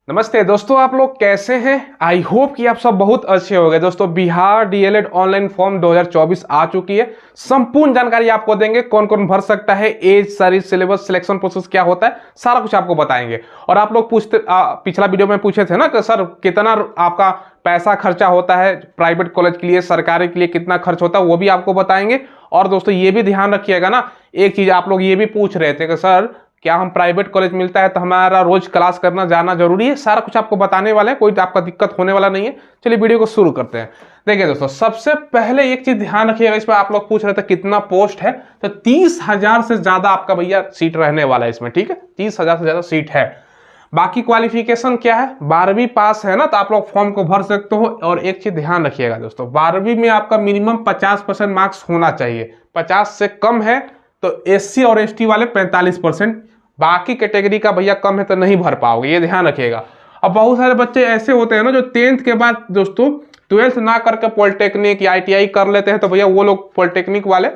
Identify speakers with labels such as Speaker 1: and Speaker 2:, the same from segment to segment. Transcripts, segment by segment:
Speaker 1: नमस्ते दोस्तों, आप लोग कैसे हैं। आई होप कि आप सब बहुत अच्छे हो गए। दोस्तों, बिहार डीएलएड ऑनलाइन फॉर्म 2024 आ चुकी है। संपूर्ण जानकारी आपको देंगे, कौन कौन भर सकता है, एज, सारी सिलेबस, सिलेक्शन प्रोसेस क्या होता है, सारा कुछ आपको बताएंगे। और आप लोग पूछते पिछला वीडियो में पूछे थे ना कि सर कितना आपका पैसा खर्चा होता है प्राइवेट कॉलेज के लिए, सरकारी के लिए कितना खर्च होता है, वो भी आपको बताएंगे। और दोस्तों ये भी ध्यान रखिएगा ना, एक चीज आप लोग ये भी पूछ रहे थे कि सर क्या हम प्राइवेट कॉलेज मिलता है तो हमारा रोज क्लास करना जाना जरूरी है। सारा कुछ आपको बताने वाले हैं, कोई आपका दिक्कत होने वाला नहीं है। चलिए वीडियो को शुरू करते हैं। देखिए दोस्तों, सबसे पहले एक चीज ध्यान रखिएगा, इसमें आप लोग पूछ रहे थे कितना पोस्ट है, तो 30,000 से ज्यादा आपका भैया सीट रहने वाला है इसमें। ठीक है, 30,000 से ज्यादा सीट है। बाकी क्वालिफिकेशन क्या है, 12वीं पास है ना तो आप लोग फॉर्म को भर सकते हो। और एक चीज ध्यान रखिएगा दोस्तों, 12वीं में आपका मिनिमम 50% मार्क्स होना चाहिए। 50 से कम है तो एससी और एसटी वाले 45%, बाकी कैटेगरी का भैया कम है तो नहीं भर पाओगे, ये ध्यान रखिएगा। अब बहुत सारे बच्चे ऐसे होते हैं ना जो 10th के बाद दोस्तों 12th ना करके पॉलिटेक्निक या आईटीआई कर लेते हैं, तो भैया वो लोग पॉलिटेक्निक वाले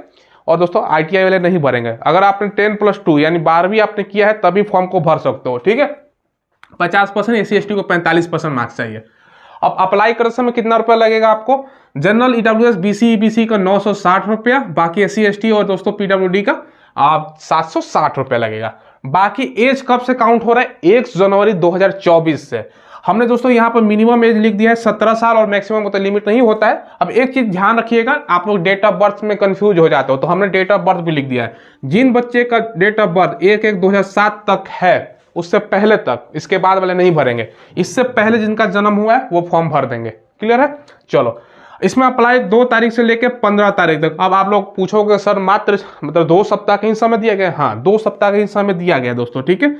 Speaker 1: और दोस्तों आईटीआई वाले नहीं भरेंगे। अगर आपने 10+2 यानी 12वीं आपने किया है तभी फॉर्म को भर सकते हो। ठीक है, 50% एससी एसटी को 45% मार्क्स चाहिए। अब अप्लाई करते समय कितना रुपया लगेगा आपको, जनरल ईडब्ल्यूएस बीसी ईबीसी का 960 रुपया, बाकी एससी एसटी और दोस्तों पीडब्ल्यूडी का 760 रुपया लगेगा। बाकी एज कब से काउंट हो रहा है, 1 जनवरी 2024 से। हमने दोस्तों यहाँ पर मिनिमम एज लिख दिया है 17 साल और मैक्सिमम मतलब लिमिट नहीं होता है। अब एक चीज ध्यान रखिएगा, आप लोग डेट ऑफ बर्थ में कंफ्यूज हो जाते हो, तो हमने डेट ऑफ बर्थ भी लिख दिया है। जिन बच्चे का डेट ऑफ बर्थ 1/1/2007 तक है उससे पहले तक, इसके बाद वाले नहीं भरेंगे। इससे पहले जिनका जन्म हुआ है वो फॉर्म भर देंगे। क्लियर है। चलो, इसमें अप्लाई 2 तारीख से लेकर 15 तारीख तक। अब आप लोग पूछोगे सर मात्र मतलब 2 सप्ताह का ही समय दिया गया। हाँ, 2 सप्ताह का ही समय दिया गया दोस्तों। ठीक है,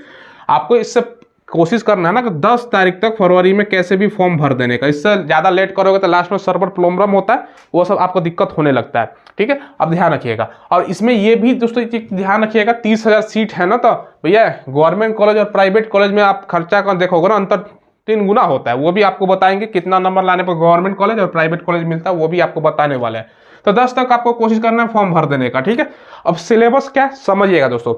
Speaker 1: आपको इससे कोशिश करना है ना कि 10 तारीख तक फरवरी में कैसे भी फॉर्म भर देने का। इससे ज्यादा लेट करोगे तो लास्ट में सर्वर प्रॉब्लम होता है, वो सब आपको दिक्कत होने लगता है। ठीक है, अब ध्यान रखिएगा। और इसमें ये भी दोस्तों ध्यान रखिएगा, 30,000 सीट है ना, तो भैया गवर्नमेंट कॉलेज और प्राइवेट कॉलेज में आप खर्चा का देखोगे ना, अंतर 3 गुना होता है। वो भी आपको बताएंगे कितना नंबर लाने पर गवर्नमेंट कॉलेज और प्राइवेट कॉलेज मिलता है, वो भी आपको बताने वाले हैं। तो 10 तक आपको कोशिश करना है फॉर्म भर देने का। ठीक है, अब सिलेबस क्या समझिएगा दोस्तों,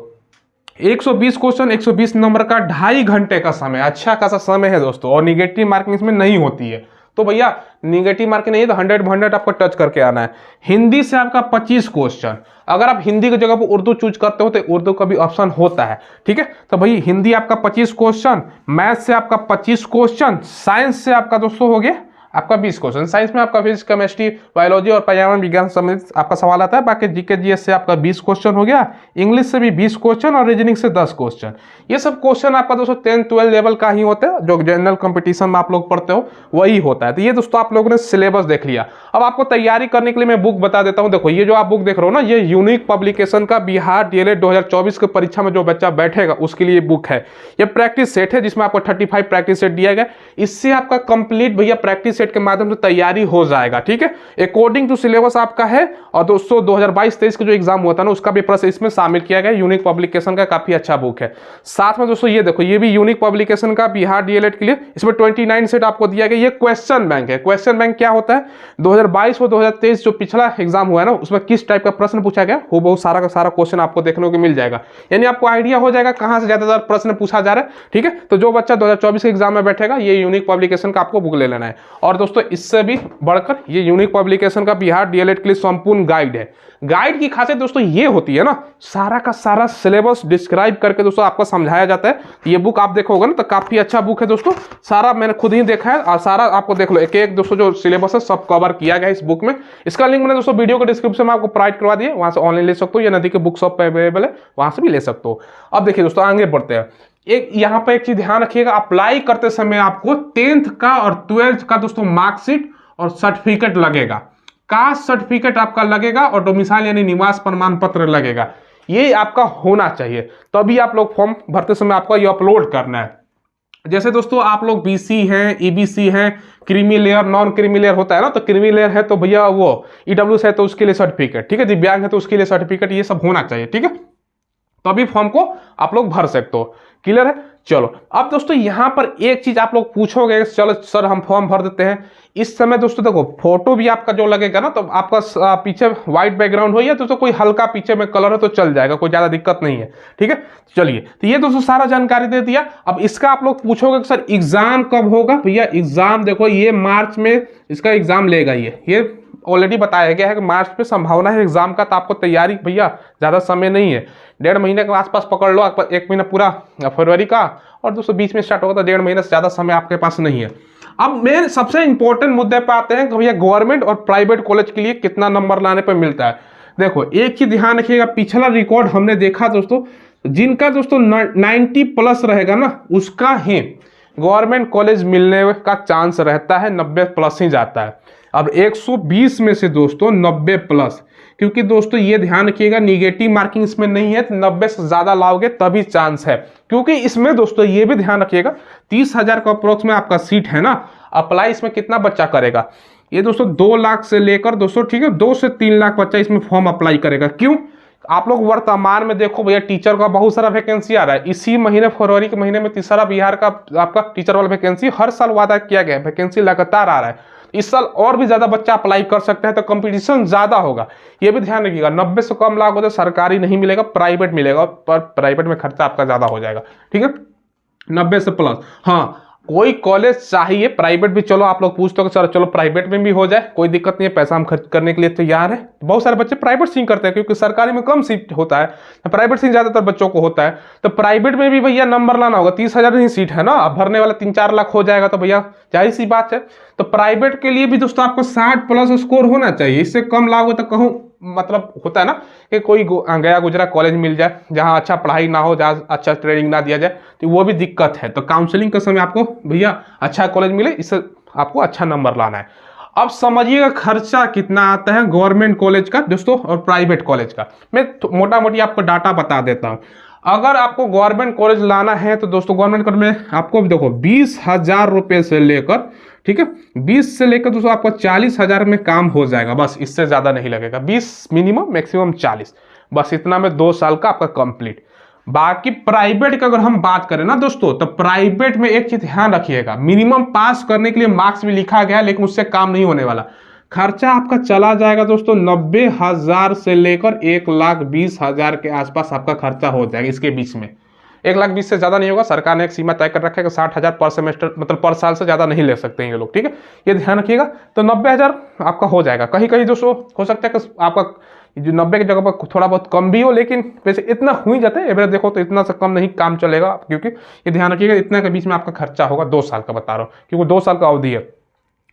Speaker 1: 120 क्वेश्चन, 120 नंबर का 2.5 घंटे का समय, अच्छा खासा समय है दोस्तों। और निगेटिव मार्किंग इसमें नहीं होती है, तो भैया निगेटिव मार्किंग नहीं है तो 100 आपको टच करके आना है। हिंदी से आपका 25 क्वेश्चन, अगर आप हिंदी की जगह पर उर्दू चूज करते हो तो उर्दू का भी ऑप्शन होता है। ठीक है, तो भाई हिंदी आपका 25 क्वेश्चन, मैथ से आपका 25 क्वेश्चन, साइंस से आपका दोस्तों हो गया आपका 20 क्वेश्चन। साइंस में आपका फिजिक्स, केमिस्ट्री, बायोलॉजी और पर्यावरण विज्ञान संबंधित आपका सवाल आता है। बाकी जीके जीएस से आपका 20 क्वेश्चन हो गया, इंग्लिश से भी 20 क्वेश्चन और रीजनिंग से 10 क्वेश्चन। ये सब क्वेश्चन आपका दोस्तों 10-12 लेवल का ही होता है, जो जनरल कंपटीशन में आप लोग पढ़ते हो वही होता है। तो ये दोस्तों आप लोगों ने सिलेबस देख लिया। अब आपको तैयारी करने के लिए मैं बुक बता देता हूँ। देखो, ये जो आप बुक देख रहे हो ना, ये यूनिक पब्लिकेशन का बिहार डीएलएड 2024 की परीक्षा में जो बच्चा बैठेगा उसके लिए बुक है। ये प्रैक्टिस सेट है जिसमें आपको 35 प्रैक्टिस सेट दिया गया। इससे आपका कंप्लीट भैया प्रैक्टिस सेट के माध्यम से तैयारी हो जाएगा। ठीक है, अकॉर्डिंग टू सिलेबस आपका है। और दोस्तों 2022-23 का जो एग्जाम हुआ था ना, उसका भी प्रश्न इसमें शामिल किया गया। यूनिक पब्लिकेशन का काफी अच्छा बुक है। साथ में दोस्तों ये देखो, ये भी यूनिक पब्लिकेशन का बिहार डीएलएड के लिए, इसमें 29 सेट आपको दिया गया। ये क्वेश्चन बैंक है। क्वेश्चन बैंक क्या होता है, 2022 और 2023 जो पिछला एग्जाम हुआ है ना, उसमें किस टाइप का प्रश्न पूछा गया, वो बहुत सारा का सारा क्वेश्चन आपको देखने को मिल जाएगा। यानी आपको आइडिया हो जाएगा कहां से ज्यादातर प्रश्न पूछा जा रहा है। ठीक है, तो जो बच्चा 2024 के एग्जाम में बैठेगा, ये यूनिक पब्लिकेशन का आपको बुक ले लेना है। और दोस्तों इससे भी बढ़कर ये यूनिक पब्लिकेशन का बिहार डीएलएड के लिए संपूर्ण गाइड है। गाइड की खासियत दोस्तों ये होती है ना, सारा का सारा सिलेबस डिस्क्राइब करके दोस्तों आपको समझाया जाता है। ये बुक आप देखोगे ना तो काफी अच्छा बुक है दोस्तों। सारा मैंने खुद ही देखा है और सारा आपको देख लो, एक एक दोस्तों जो सिलेबस है सब कवर किया गया है इस बुक में। इसका लिंक मैंने दोस्तों वीडियो के डिस्क्रिप्शन में आपको प्रोवाइड करवा दिया, वहां से ऑनलाइन ले सकते हो, या नदी के बुक शॉप पे अवेलेबल है, वहां से भी ले सकते हो। अब देखिए दोस्तों आगे बढ़ते हैं। एक यहाँ पे एक चीज ध्यान रखिएगा, अप्लाई करते समय आपको 10th का और 12th का दोस्तों मार्कशीट और सर्टिफिकेट लगेगा। कास्ट सर्टिफिकेट आपका लगेगा और डोमिसाइल यानी निवास प्रमाण पत्र लगेगा। ये आपका होना चाहिए, तभी आप लोग फॉर्म भरते समय आपको ये अपलोड करना है। जैसे दोस्तों आप लोग बीसी हैं, ईबीसी हैं, creamy layer, non creamy layer होता है ना, तो क्रीमी लेयर है तो भैया वो ईडब्ल्यूएस है तो उसके लिए सर्टिफिकेट। ठीक है, दिव्यांग है तो उसके लिए सर्टिफिकेट, ये सब होना चाहिए। ठीक है, तभी फॉर्म को आप लोग भर सकते हो। क्लियर है। चलो अब दोस्तों यहाँ पर एक चीज आप लोग पूछोगे, चलो सर हम फॉर्म भर देते हैं। इस समय दोस्तों देखो फोटो भी आपका जो लगेगा ना, तो आपका पीछे व्हाइट बैकग्राउंड हो या तो कोई हल्का पीछे में कलर है तो चल जाएगा, कोई ज्यादा दिक्कत नहीं है। ठीक है, चलिए तो ये दोस्तों सारा जानकारी दे दिया। अब इसका आप लोग पूछोगे कि सर एग्जाम कब होगा। भैया एग्जाम देखो ये मार्च में इसका एग्जाम लेगा, ये ऑलरेडी बताया गया है कि मार्च में संभावना है एग्जाम का। तो आपको तैयारी भैया ज़्यादा समय नहीं है, 1.5 महीने के आसपास पकड़ लो, आपका 1 महीना पूरा फरवरी का, और दोस्तों बीच में स्टार्ट होगा तो 1.5 महीने से ज़्यादा समय आपके पास नहीं है। अब मेन सबसे इंपॉर्टेंट मुद्दे पे आते हैं कि भैया गवर्नमेंट और प्राइवेट कॉलेज के लिए कितना नंबर लाने पर मिलता है। देखो एक ही ध्यान रखिएगा, पिछला रिकॉर्ड हमने देखा दोस्तों, जिनका दोस्तों 90 प्लस रहेगा ना उसका ही गवर्नमेंट कॉलेज मिलने का चांस रहता है, 90 प्लस ही जाता है। अब 120 में से दोस्तों 90 प्लस, क्योंकि दोस्तों ये ध्यान रखिएगा निगेटिव मार्किंग इसमें नहीं है, तो 90 से ज्यादा लाओगे तभी चांस है। क्योंकि इसमें दोस्तों ये भी ध्यान रखिएगा 30,000 का अप्रोक्स में आपका सीट है ना, अप्लाई इसमें कितना बच्चा करेगा, ये दोस्तों 2 लाख से लेकर दोस्तों ठीक है 2 से 3 लाख बच्चा इसमें फॉर्म अप्लाई करेगा। क्यों, आप लोग वर्तमान में देखो भैया टीचर का बहुत सारा वैकेंसी आ रहा है। इसी महीने फरवरी के महीने में तीसरा बिहार का आपका टीचर वाला वैकेंसी हर साल वादा किया गया है, वैकेंसी लगातार आ रहा है। इस साल और भी ज्यादा बच्चा अप्लाई कर सकते हैं, तो कंपटीशन ज्यादा होगा, ये भी ध्यान रखिएगा। 90 से कम लाख हो तो सरकारी नहीं मिलेगा, प्राइवेट मिलेगा, पर प्राइवेट में खर्चा आपका ज्यादा हो जाएगा। ठीक है, 90 से प्लस। हाँ कोई कॉलेज चाहिए प्राइवेट भी, चलो आप लोग पूछते हो सर चलो प्राइवेट में भी हो जाए, कोई दिक्कत नहीं है, पैसा हम खर्च करने के लिए तैयार है। बहुत सारे बच्चे प्राइवेट सीट करते हैं क्योंकि सरकारी में कम सीट होता है, प्राइवेट सीट ज्यादातर बच्चों को होता है। तो प्राइवेट में भी भैया नंबर लाना होगा, 30,000 ही सीट है ना, अब भरने वाला 3-4 लाख हो जाएगा, तो भैया जाहिर सी बात है। तो प्राइवेट के लिए भी दोस्तों आपको 60 प्लस स्कोर होना चाहिए, इससे कम लाओगे तो कहूँ मतलब होता है ना कि कोई गया गुजरा कॉलेज मिल जाए जहां अच्छा पढ़ाई ना हो, जहां अच्छा ट्रेनिंग ना दिया जाए, तो वो भी दिक्कत है। तो काउंसलिंग के समय आपको भैया अच्छा कॉलेज मिले, इससे आपको अच्छा नंबर लाना है। अब समझिएगा खर्चा कितना आता है गवर्नमेंट कॉलेज का दोस्तों और प्राइवेट कॉलेज का। मैं मोटा मोटी आपको डाटा बता देता हूँ। अगर आपको गवर्नमेंट कॉलेज लाना है तो दोस्तों गवर्नमेंट कॉलेज में आपको देखो 20,000 रुपये से लेकर, ठीक है 20 से लेकर दोस्तों आपको 40,000 में काम हो जाएगा, बस इससे ज्यादा नहीं लगेगा। 20 मिनिमम, मैक्सिमम 40, बस इतना में 2 साल का आपका कंप्लीट। बाकी प्राइवेट की अगर हम बात करें ना दोस्तों, तो प्राइवेट में एक चीज ध्यान रखिएगा, मिनिमम पास करने के लिए मार्क्स भी लिखा गया है, लेकिन उससे काम नहीं होने वाला। खर्चा आपका चला जाएगा दोस्तों 90,000 से लेकर 1,20,000 के आसपास आपका खर्चा हो जाएगा। इसके बीच में 1,20,000 से ज्यादा नहीं होगा, सरकार ने एक सीमा तय कर रखा है कि 60,000 पर सेमेस्टर, मतलब पर साल से ज्यादा नहीं ले सकते हैं ये लोग। ठीक है, ये ध्यान रखिएगा। तो 90,000 आपका हो जाएगा। कहीं कहीं दोस्तों हो सकता है कि आपका जो 90 की जगह पर थोड़ा बहुत कम भी हो, लेकिन वैसे इतना हो ही जाता है एवरेज देखो तो इतना से कम नहीं काम चलेगा, क्योंकि ये ध्यान रखिएगा इतना के बीच में आपका खर्चा होगा। 2 साल का बता रहा हूँ, क्योंकि 2 साल का अवधि है।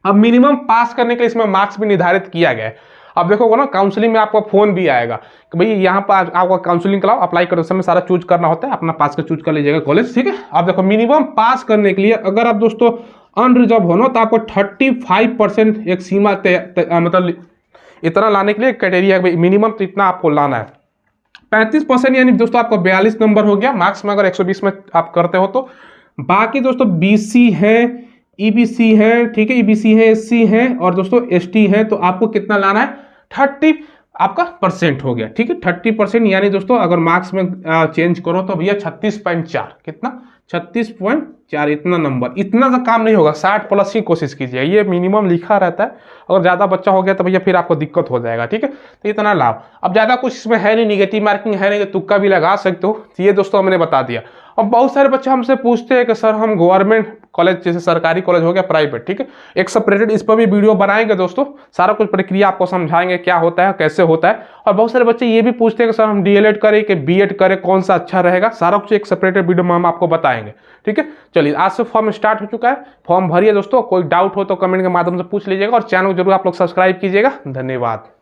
Speaker 1: अब मिनिमम पास करने के लिए इसमें मार्क्स भी निर्धारित किया गया है। अब देखोगे ना काउंसलिंग में आपका फोन भी आएगा कि भाई यहाँ पर आपका काउंसलिंग कराओ, अप्लाई करते समय सारा चूज करना होता है, अपना पास का चूज कर लीजिएगा कॉलेज। ठीक है, अब देखो मिनिमम पास करने के लिए अगर आप दोस्तों अनरिजर्व हो ना, तो आपको 35% एक सीमा मतलब इतना लाने के लिए क्राइटेरिया है, मिनिमम तो इतना आपको लाना है। 35% यानी दोस्तों आपका 42 नंबर हो गया मार्क्स में, अगर 120 में आप करते हो तो। बाकी दोस्तों BC है, EBC है, ठीक है EBC है, SC है और दोस्तों ST है, तो आपको कितना लाना है 30 आपका % हो गया। ठीक है 30% यानी दोस्तों अगर मार्क्स में चेंज करो तो भैया 36.4, कितना 36.4, इतना नंबर, इतना सा काम नहीं होगा, 60 प्लस ही कोशिश कीजिए, ये मिनिमम लिखा रहता है। अगर ज़्यादा बच्चा हो गया तो भैया फिर आपको दिक्कत हो जाएगा। ठीक है, तो इतना लाभ। अब ज़्यादा कुछ इसमें है नहीं, निगेटिव मार्किंग है नहीं, तो तुक्का भी लगा सकते हो। तो ये दोस्तों मैंने बता दिया। अब बहुत सारे बच्चे हमसे पूछते हैं कि सर हम गवर्नमेंट कॉलेज जैसे सरकारी कॉलेज हो गया प्राइवेट, ठीक है एक सेपरेटेड इस पर भी वीडियो बनाएंगे दोस्तों, सारा कुछ प्रक्रिया आपको समझाएंगे क्या होता है कैसे होता है। और बहुत सारे बच्चे ये भी पूछते हैं कि सर हम DLED करें कि BEd करें, कौन सा अच्छा रहेगा, सारा कुछ एक सेपरेटेड वीडियो में हम आपको बताएंगे। ठीक है, चलिए आज से फॉर्म स्टार्ट हो चुका है, फॉर्म भरिए दोस्तों। कोई डाउट हो तो कमेंट के माध्यम से पूछ लीजिएगा और चैनल को जरूर आप लोग सब्सक्राइब कीजिएगा। धन्यवाद।